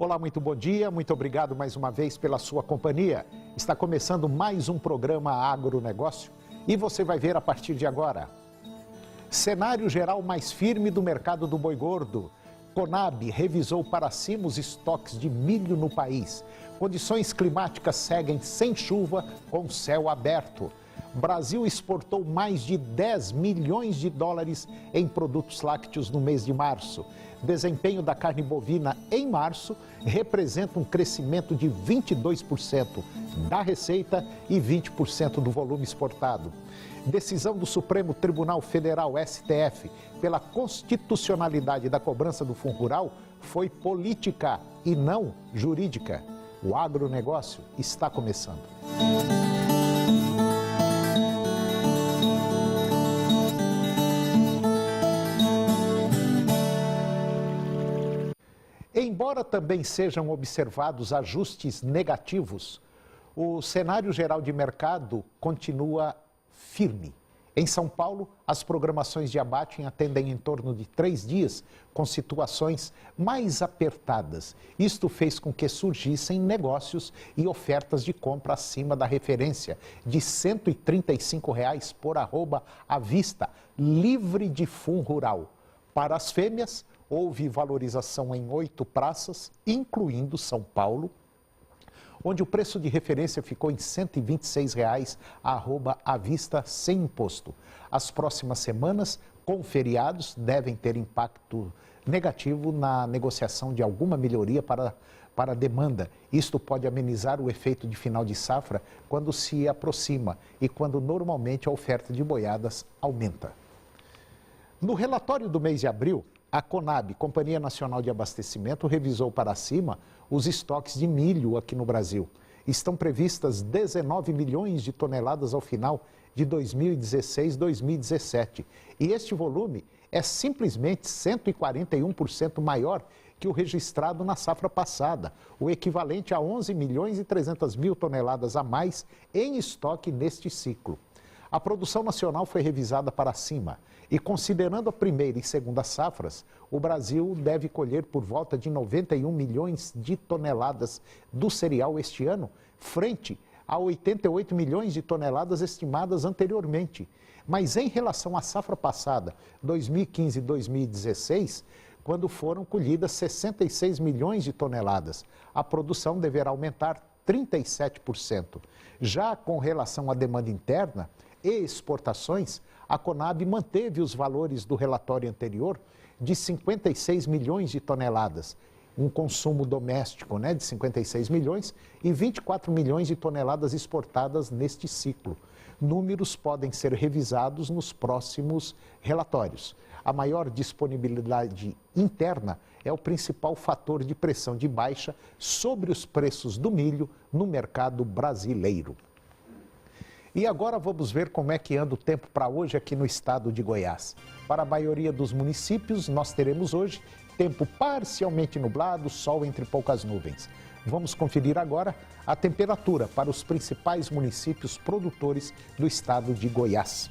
Olá, muito bom dia, muito obrigado mais uma vez pela sua companhia. Está começando mais um programa Agronegócio e você vai ver a partir de agora. Cenário geral mais firme do mercado do boi gordo. Conab revisou para cima os estoques de milho no país. Condições climáticas seguem sem chuva, com céu aberto. Brasil exportou mais de 10 milhões de dólares em produtos lácteos no mês de março. Desempenho da carne bovina em março representa um crescimento de 22% da receita e 20% do volume exportado. Decisão do Supremo Tribunal Federal, STF, pela constitucionalidade da cobrança do Fundo Rural foi política e não jurídica. O agronegócio está começando. Embora também sejam observados ajustes negativos, o cenário geral de mercado continua firme. Em São Paulo, as programações de abate atendem em torno de 3 dias, com situações mais apertadas. Isto fez com que surgissem negócios e ofertas de compra acima da referência, de R$ 135 por arroba à vista, livre de fundo rural. Para as fêmeas, houve valorização em 8 praças, incluindo São Paulo, onde o preço de referência ficou em R$ 126 arroba à vista sem imposto. As próximas semanas, com feriados, devem ter impacto negativo na negociação de alguma melhoria para a demanda. Isto pode amenizar o efeito de final de safra quando se aproxima e quando normalmente a oferta de boiadas aumenta. No relatório do mês de abril, a Conab, Companhia Nacional de Abastecimento, revisou para cima os estoques de milho aqui no Brasil. Estão previstas 19 milhões de toneladas ao final de 2016-2017. E este volume é simplesmente 141% maior que o registrado na safra passada, o equivalente a 11 milhões e 300 mil toneladas a mais em estoque neste ciclo. A produção nacional foi revisada para cima e, considerando a primeira e segunda safras, o Brasil deve colher por volta de 91 milhões de toneladas do cereal este ano, frente a 88 milhões de toneladas estimadas anteriormente. Mas em relação à safra passada, 2015 e 2016, quando foram colhidas 66 milhões de toneladas, a produção deverá aumentar 37%. Já com relação à demanda interna e exportações, a Conab manteve os valores do relatório anterior de 56 milhões de toneladas, um consumo doméstico de 56 milhões e 24 milhões de toneladas exportadas neste ciclo. Números podem ser revisados nos próximos relatórios. A maior disponibilidade interna é o principal fator de pressão de baixa sobre os preços do milho no mercado brasileiro. E agora vamos ver como é que anda o tempo para hoje aqui no estado de Goiás. Para a maioria dos municípios, nós teremos hoje tempo parcialmente nublado, sol entre poucas nuvens. Vamos conferir agora a temperatura para os principais municípios produtores do estado de Goiás.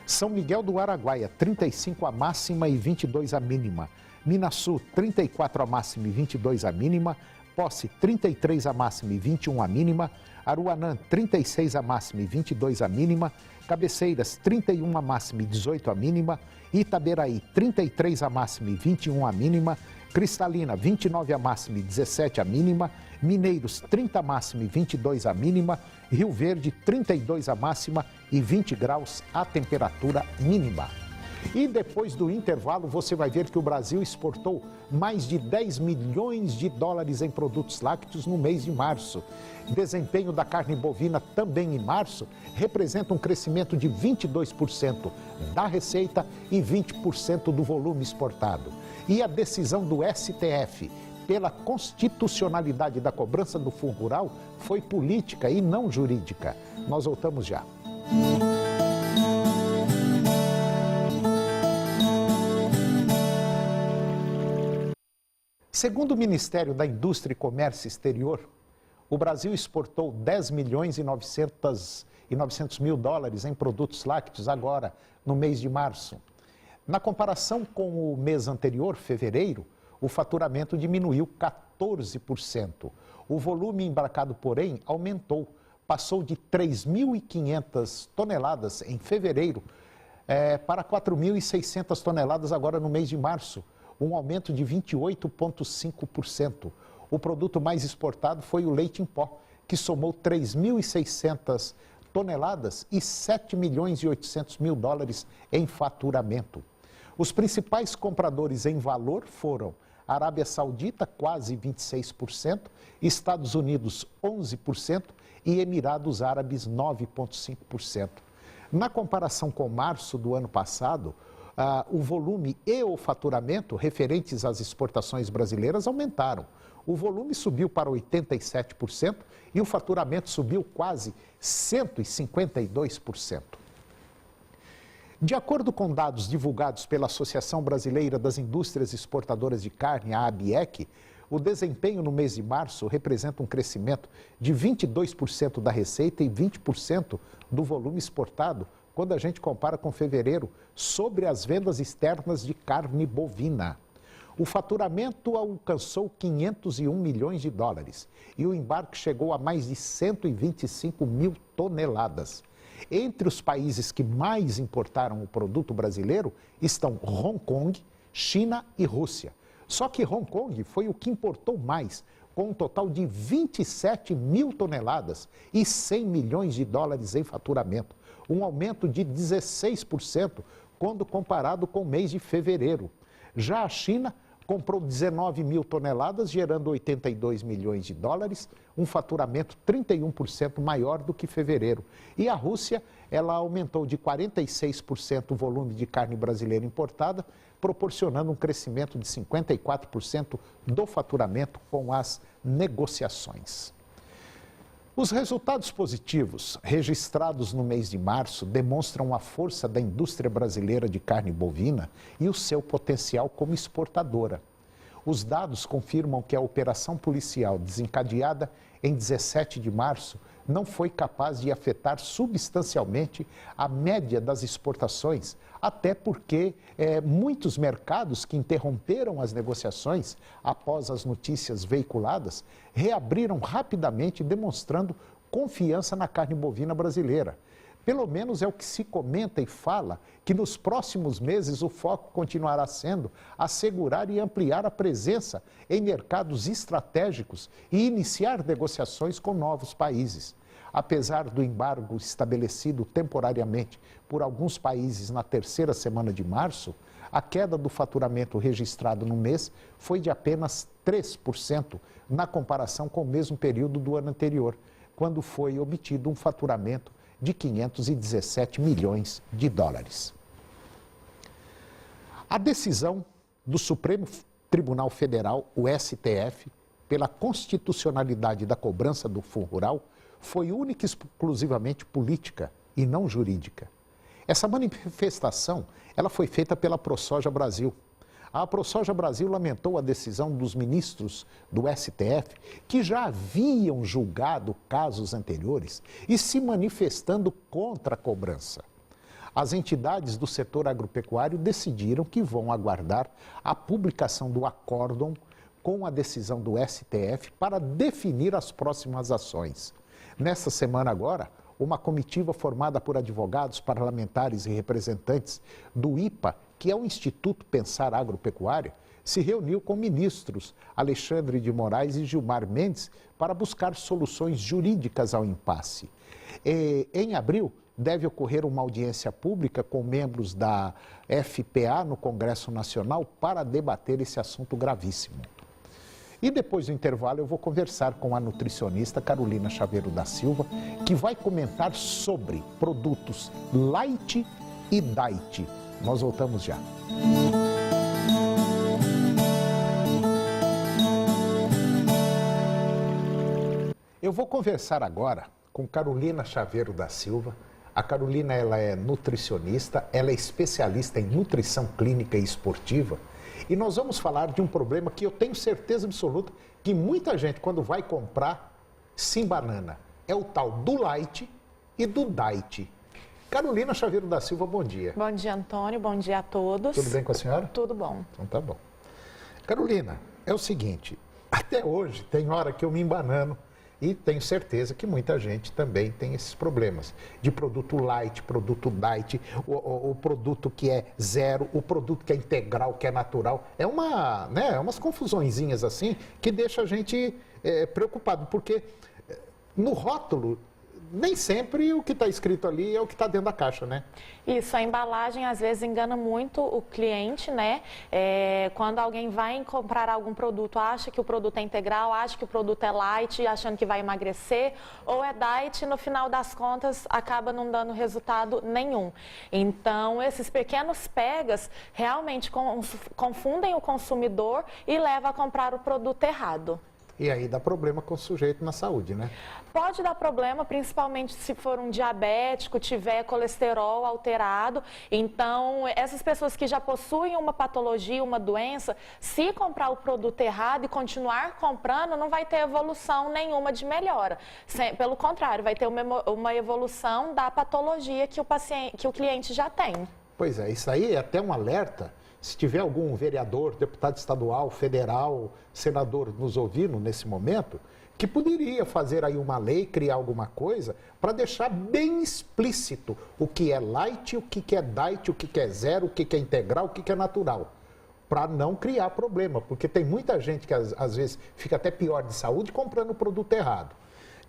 São Miguel do Araguaia, 35 a máxima e 22 a mínima. Minaçu, 34 a máxima e 22 a mínima. Posse, 33 a máxima e 21 a mínima. Aruanã, 36 a máxima e 22 a mínima. Cabeceiras, 31 a máxima e 18 a mínima. Itaberaí, 33 a máxima e 21 a mínima. Cristalina, 29 a máxima e 17 a mínima. Mineiros, 30 a máxima e 22 a mínima. Rio Verde, 32 a máxima e 20 graus a temperatura mínima. E depois do intervalo, você vai ver que o Brasil exportou mais de 10 milhões de dólares em produtos lácteos no mês de março. Desempenho da carne bovina também em março representa um crescimento de 22% da receita e 20% do volume exportado. E a decisão do STF pela constitucionalidade da cobrança do Fundo Rural foi política e não jurídica. Nós voltamos já. Segundo o Ministério da Indústria e Comércio Exterior, o Brasil exportou 10 milhões e 900 mil dólares em produtos lácteos agora, no mês de março. Na comparação com o mês anterior, fevereiro, o faturamento diminuiu 14%. O volume embarcado, porém, aumentou. Passou de 3.500 toneladas em fevereiro para 4.600 toneladas agora no mês de março, um aumento de 28,5%. O produto mais exportado foi o leite em pó, que somou 3.600 toneladas e 7 milhões e 800 mil dólares em faturamento. Os principais compradores em valor foram Arábia Saudita, quase 26%, Estados Unidos, 11% e Emirados Árabes, 9,5%. Na comparação com março do ano passado, o volume e o faturamento referentes às exportações brasileiras aumentaram. O volume subiu para 87% e o faturamento subiu quase 152%. De acordo com dados divulgados pela Associação Brasileira das Indústrias Exportadoras de Carne, a ABIEC, o desempenho no mês de março representa um crescimento de 22% da receita e 20% do volume exportado, quando a gente compara com fevereiro, sobre as vendas externas de carne bovina. O faturamento alcançou 501 milhões de dólares e o embarque chegou a mais de 125 mil toneladas. Entre os países que mais importaram o produto brasileiro estão Hong Kong, China e Rússia. Só que Hong Kong foi o que importou mais, com um total de 27 mil toneladas e 100 milhões de dólares em faturamento, um aumento de 16% quando comparado com o mês de fevereiro. Já a China comprou 19 mil toneladas, gerando 82 milhões de dólares, um faturamento 31% maior do que fevereiro. E a Rússia, ela aumentou de 46% o volume de carne brasileira importada, proporcionando um crescimento de 54% do faturamento com as negociações. Os resultados positivos registrados no mês de março demonstram a força da indústria brasileira de carne bovina e o seu potencial como exportadora. Os dados confirmam que a operação policial desencadeada em 17 de março não foi capaz de afetar substancialmente a média das exportações, até porque muitos mercados que interromperam as negociações após as notícias veiculadas reabriram rapidamente, demonstrando confiança na carne bovina brasileira. Pelo menos é o que se comenta e fala, que nos próximos meses o foco continuará sendo assegurar e ampliar a presença em mercados estratégicos e iniciar negociações com novos países. Apesar do embargo estabelecido temporariamente por alguns países na terceira semana de março, a queda do faturamento registrado no mês foi de apenas 3% na comparação com o mesmo período do ano anterior, quando foi obtido um faturamento de 517 milhões de dólares. A decisão do Supremo Tribunal Federal, o STF, pela constitucionalidade da cobrança do Fundo Rural, foi única e exclusivamente política e não jurídica. Essa manifestação ela foi feita pela ProSoja Brasil. A ProSoja Brasil lamentou a decisão dos ministros do STF, que já haviam julgado casos anteriores e se manifestando contra a cobrança. As entidades do setor agropecuário decidiram que vão aguardar a publicação do acórdão com a decisão do STF para definir as próximas ações. Nesta semana agora, uma comitiva formada por advogados, parlamentares e representantes do IPA, que é o Instituto Pensar Agropecuária, se reuniu com ministros Alexandre de Moraes e Gilmar Mendes para buscar soluções jurídicas ao impasse. Em abril, deve ocorrer uma audiência pública com membros da FPA no Congresso Nacional para debater esse assunto gravíssimo. E depois do intervalo eu vou conversar com a nutricionista Carolina Chaveiro da Silva, que vai comentar sobre produtos Light e Diet. Nós voltamos já. Eu vou conversar agora com Carolina Chaveiro da Silva. A Carolina ela é nutricionista, ela é especialista em nutrição clínica e esportiva. E nós vamos falar de um problema que eu tenho certeza absoluta que muita gente, quando vai comprar, se embanana. É o tal do Light e do Diet. Carolina Chaveiro da Silva, bom dia. Bom dia, Antônio. Bom dia a todos. Tudo bem com a senhora? Tudo bom. Então tá bom. Carolina, é o seguinte, até hoje tem hora que eu me embanano e tenho certeza que muita gente também tem esses problemas de produto light, produto diet, o produto que é zero, o produto que é integral, que é natural. É umas confusõezinhas assim que deixa a gente preocupado, porque no rótulo nem sempre o que está escrito ali é o que está dentro da caixa, né? Isso, a embalagem às vezes engana muito o cliente, né? Quando alguém vai comprar algum produto, acha que o produto é integral, acha que o produto é light, achando que vai emagrecer, ou é diet, no final das contas acaba não dando resultado nenhum. Então, esses pequenos pegas realmente confundem o consumidor e levam a comprar o produto errado. E aí dá problema com o sujeito na saúde, né? Pode dar problema, principalmente se for um diabético, tiver colesterol alterado. Então, essas pessoas que já possuem uma patologia, uma doença, se comprar o produto errado e continuar comprando, não vai ter evolução nenhuma de melhora. Pelo contrário, vai ter uma evolução da patologia que o cliente já tem. Pois é, isso aí é até um alerta. Se tiver algum vereador, deputado estadual, federal, senador nos ouvindo nesse momento, que poderia fazer aí uma lei, criar alguma coisa, para deixar bem explícito o que é light, o que é diet, o que é zero, o que é integral, o que é natural. Para não criar problema, porque tem muita gente que às vezes fica até pior de saúde comprando o produto errado.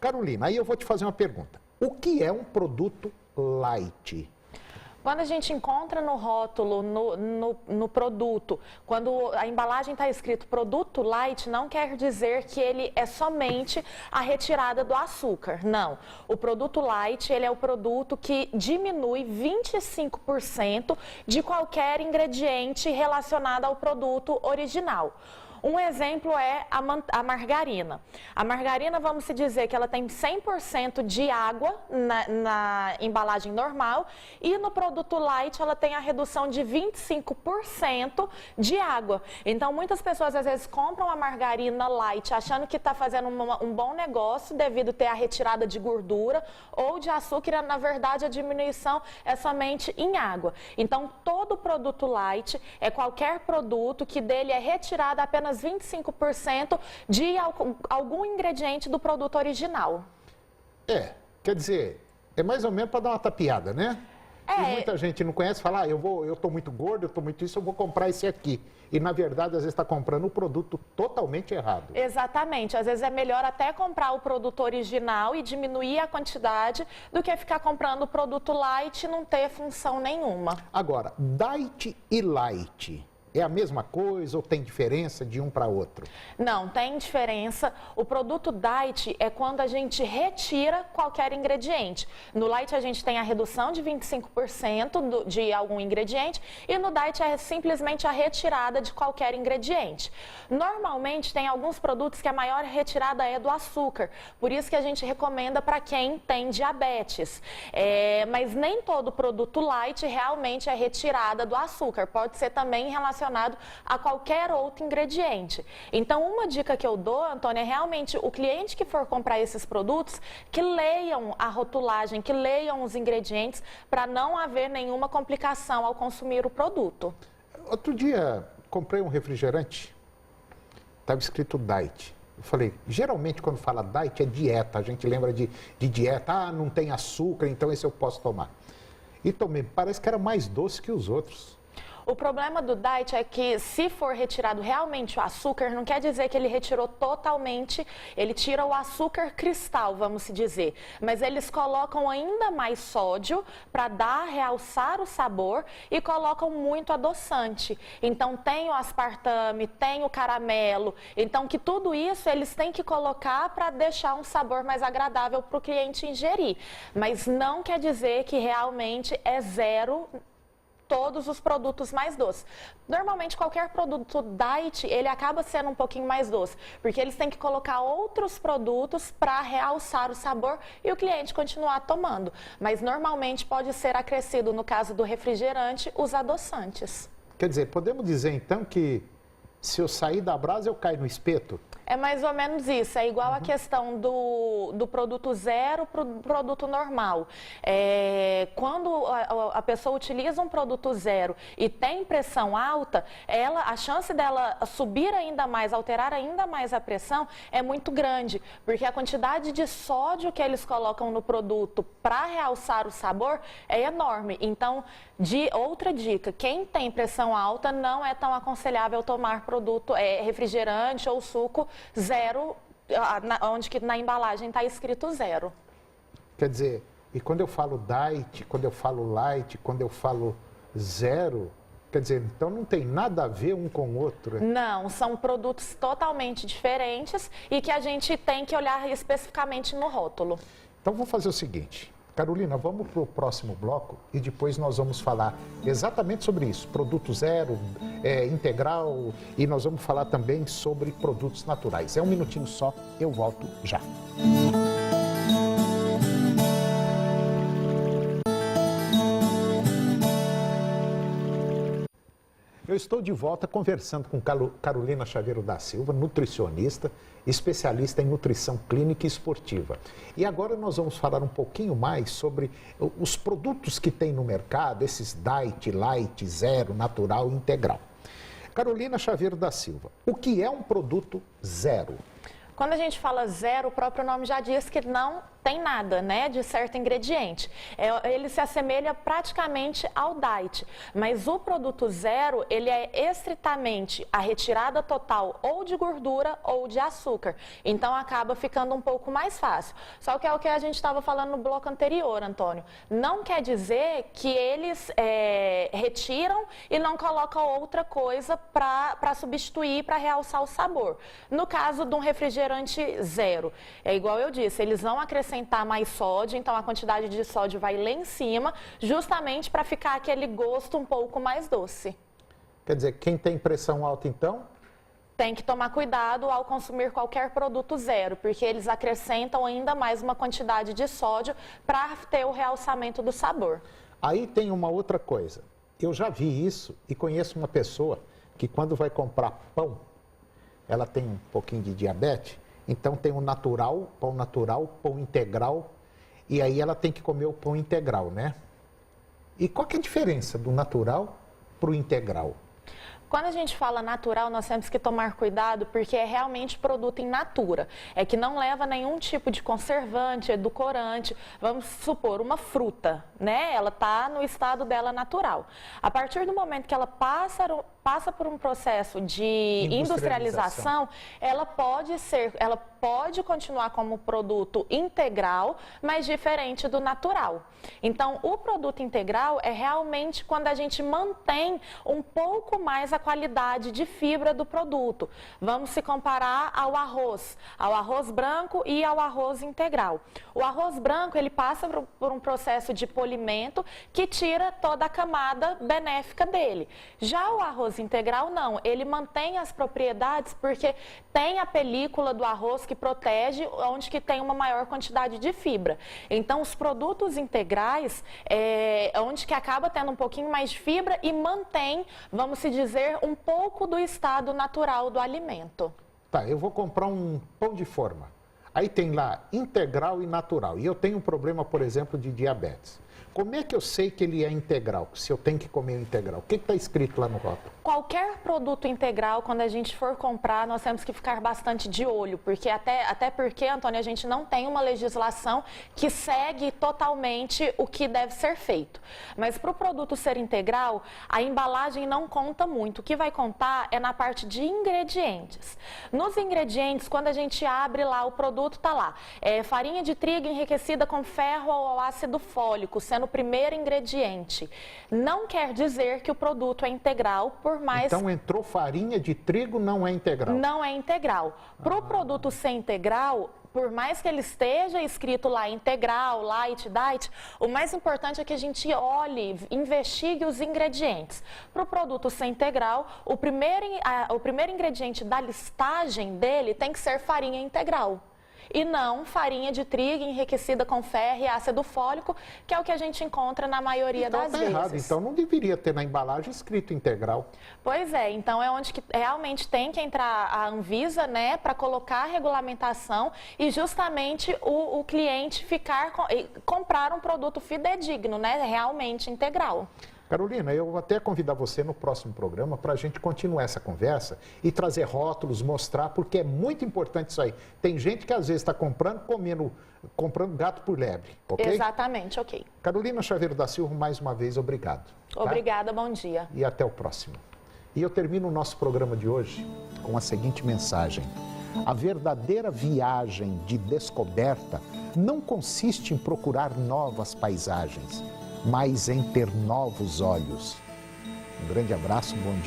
Carolina, aí eu vou te fazer uma pergunta. O que é um produto light? Quando a gente encontra no rótulo, no produto, quando a embalagem está escrito produto light, não quer dizer que ele é somente a retirada do açúcar. Não. O produto light, ele é o produto que diminui 25% de qualquer ingrediente relacionado ao produto original. Um exemplo é a margarina. A margarina, vamos se dizer que ela tem 100% de água na embalagem normal e no produto light ela tem a redução de 25% de água. Então, muitas pessoas às vezes compram a margarina light achando que está fazendo um bom negócio devido ter a retirada de gordura ou de açúcar. Na verdade, a diminuição é somente em água. Então, todo produto light é qualquer produto que dele é retirado apenas 25% de algum ingrediente do produto original. Quer dizer, é mais ou menos para dar uma tapeada, né? E muita gente não conhece, fala, eu estou muito gordo, eu estou muito isso, eu vou comprar esse aqui. E, na verdade, às vezes está comprando o produto totalmente errado. Exatamente. Às vezes é melhor até comprar o produto original e diminuir a quantidade do que ficar comprando o produto light e não ter função nenhuma. Agora, diet e light é a mesma coisa ou tem diferença de um para outro? Não, tem diferença. O produto diet é quando a gente retira qualquer ingrediente. No light a gente tem a redução de 25% de algum ingrediente e no diet é simplesmente a retirada de qualquer ingrediente. Normalmente tem alguns produtos que a maior retirada é do açúcar, por isso que a gente recomenda para quem tem diabetes. Mas nem todo produto light realmente é retirada do açúcar, pode ser também relacionado a qualquer outro ingrediente. Então, uma dica que eu dou, Antônia, é realmente o cliente que for comprar esses produtos, que leiam a rotulagem, que leiam os ingredientes, para não haver nenhuma complicação ao consumir o produto. Outro dia, comprei um refrigerante, estava escrito diet. Eu falei, geralmente quando fala diet é dieta, a gente lembra de dieta, não tem açúcar, então esse eu posso tomar. E tomei, parece que era mais doce que os outros. O problema do diet é que se for retirado realmente o açúcar, não quer dizer que ele retirou totalmente, ele tira o açúcar cristal, vamos se dizer. Mas eles colocam ainda mais sódio para realçar o sabor e colocam muito adoçante. Então tem o aspartame, tem o caramelo, então que tudo isso eles têm que colocar para deixar um sabor mais agradável para o cliente ingerir. Mas não quer dizer que realmente é zero todos os produtos mais doces. Normalmente, qualquer produto diet, ele acaba sendo um pouquinho mais doce, porque eles têm que colocar outros produtos para realçar o sabor e o cliente continuar tomando. Mas, normalmente, pode ser acrescido, no caso do refrigerante, os adoçantes. Quer dizer, podemos dizer, então, que se eu sair da brasa, eu caio no espeto? É mais ou menos isso, é igual a questão do produto zero para o produto normal. Quando a pessoa utiliza um produto zero e tem pressão alta, a chance dela subir ainda mais, alterar ainda mais a pressão é muito grande, porque a quantidade de sódio que eles colocam no produto para realçar o sabor é enorme. Então, outra dica, quem tem pressão alta não é tão aconselhável tomar produto refrigerante ou suco zero, onde que na embalagem está escrito zero. Quer dizer, e quando eu falo diet, quando eu falo light, quando eu falo zero, quer dizer, então não tem nada a ver um com o outro? Não, são produtos totalmente diferentes e que a gente tem que olhar especificamente no rótulo. Então vamos fazer o seguinte, Carolina, vamos para o próximo bloco e depois nós vamos falar exatamente sobre isso, produto zero, integral, e nós vamos falar também sobre produtos naturais. É um minutinho só, eu volto já. Eu estou de volta conversando com Carolina Chaveiro da Silva, nutricionista, especialista em nutrição clínica e esportiva. E agora nós vamos falar um pouquinho mais sobre os produtos que tem no mercado, esses diet, light, zero, natural e integral. Carolina Chaveiro da Silva, o que é um produto zero? Quando a gente fala zero, o próprio nome já diz que não tem nada, né, de certo ingrediente. Ele se assemelha praticamente ao diet, mas o produto zero, ele é estritamente a retirada total ou de gordura ou de açúcar. Então acaba ficando um pouco mais fácil. Só que é o que a gente estava falando no bloco anterior, Antônio. Não quer dizer que eles retiram e não colocam outra coisa para substituir, para realçar o sabor. No caso de um refrigerante zero, é igual eu disse, eles vão acrescentar mais sódio, então a quantidade de sódio vai lá em cima, justamente para ficar aquele gosto um pouco mais doce. Quer dizer, quem tem pressão alta, então? Tem que tomar cuidado ao consumir qualquer produto zero, porque eles acrescentam ainda mais uma quantidade de sódio para ter o realçamento do sabor. Aí tem uma outra coisa. Eu já vi isso e conheço uma pessoa que quando vai comprar pão, ela tem um pouquinho de diabetes, então tem o natural, pão integral, e aí ela tem que comer o pão integral, né? E qual que é a diferença do natural para o integral? Quando a gente fala natural, nós temos que tomar cuidado porque é realmente produto in natura. É que não leva nenhum tipo de conservante, edulcorante. Vamos supor, uma fruta, né? Ela está no estado dela natural. A partir do momento que ela passa por um processo de industrialização, ela pode continuar como produto integral, mas diferente do natural. Então, o produto integral é realmente quando a gente mantém um pouco mais a qualidade de fibra do produto. Vamos se comparar ao arroz branco e ao arroz integral. O arroz branco, ele passa por um processo de polimento que tira toda a camada benéfica dele. Já o arroz integral não, ele mantém as propriedades porque tem a película do arroz que protege, onde que tem uma maior quantidade de fibra. Então, os produtos integrais, onde que acaba tendo um pouquinho mais de fibra e mantém, vamos se dizer, um pouco do estado natural do alimento. Tá, eu vou comprar um pão de forma. Aí tem lá integral e natural. E eu tenho um problema, por exemplo, de diabetes. Como é que eu sei que ele é integral, se eu tenho que comer o integral? O que está escrito lá no rótulo? Qualquer produto integral, quando a gente for comprar, nós temos que ficar bastante de olho, porque até porque, Antônio, a gente não tem uma legislação que segue totalmente o que deve ser feito. Mas para o produto ser integral, a embalagem não conta muito. O que vai contar é na parte de ingredientes. Nos ingredientes, quando a gente abre lá o produto, está lá. Farinha de trigo enriquecida com ferro ou ácido fólico, sendo o primeiro ingrediente. Não quer dizer que o produto é integral, por mais... Então entrou farinha de trigo, não é integral? Não é integral. Para o produto ser integral, por mais que ele esteja escrito lá integral, light, diet, o mais importante é que a gente olhe, investigue os ingredientes. Para o produto ser integral, o primeiro ingrediente da listagem dele tem que ser farinha integral. e não farinha de trigo enriquecida com ferro e ácido fólico, que é o que a gente encontra na maioria das vezes. Errado. Então não deveria ter na embalagem escrito integral. Pois é, então é onde que realmente tem que entrar a Anvisa, né, para colocar a regulamentação e justamente o cliente comprar um produto fidedigno, né, realmente integral. Carolina, eu vou até convidar você no próximo programa para a gente continuar essa conversa e trazer rótulos, mostrar, porque é muito importante isso aí. Tem gente que às vezes está comprando gato por lebre, ok? Exatamente, ok. Carolina Chaveiro da Silva, mais uma vez, obrigado. Tá? Obrigada, bom dia. E até o próximo. E eu termino o nosso programa de hoje com a seguinte mensagem. A verdadeira viagem de descoberta não consiste em procurar novas paisagens, mas em ter novos olhos. Um grande abraço, bom dia.